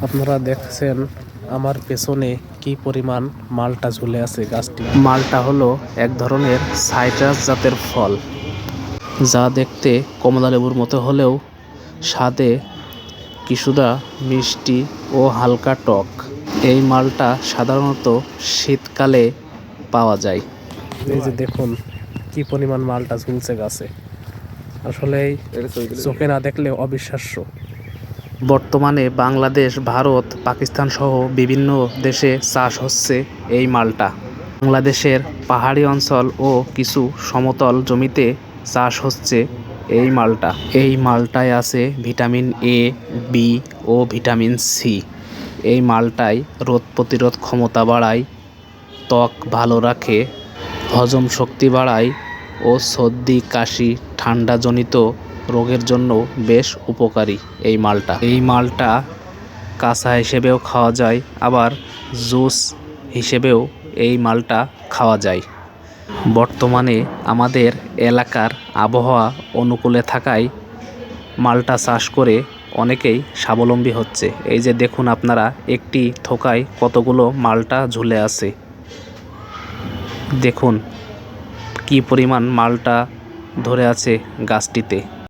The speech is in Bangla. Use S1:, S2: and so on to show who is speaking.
S1: আপনারা দেখছেন আমার পেছনে কি পরিমাণ মালটা ঝুলে আছে গাছটি। মালটা হলো এক ধরনের সাইট্রাস জাতের ফল, যা দেখতে কমলা লেবুর মতো হলেও স্বাদে কিছুটা মিষ্টি ও হালকা টক। এই মালটা সাধারণত শীতকালে পাওয়া যায়। এই যে দেখুন কি পরিমাণ মালটা ঝুলছে গাছে, আসলেই চোখে না দেখলে অবিশ্বাস্য। বর্তমানে বাংলাদেশ, ভারত, পাকিস্তান সহ বিভিন্ন দেশে চাষ হচ্ছে এই মালটা। বাংলাদেশের পাহাড়ি অঞ্চল ও কিছু সমতল জমিতে চাষ হচ্ছে এই মালটা। এই মালটায় আছে ভিটামিন এ, বি ও ভিটামিন সি। এই মালটায় রোগ প্রতিরোধ ক্ষমতা বাড়ায়, ত্বক ভালো রাখে, হজম শক্তি বাড়ায় ও সর্দি কাশি ঠান্ডাজনিত রোগের জন্য বেশ উপকারী এই মালটা। এই মালটা কাঁচা হিসেবেও খাওয়া যায়, আবার জুস হিসেবেও এই মালটা খাওয়া যায়। বর্তমানে আমাদের এলাকার আবহাওয়া অনুকূলে থাকায় মালটা চাষ করে অনেকেই স্বাবলম্বী হচ্ছে। এই যে দেখুন আপনারা, একটি থোকায় কতগুলো মালটা ঝুলে আছে। দেখুন কি পরিমাণ মালটা ধরে আছে গাছটিতে।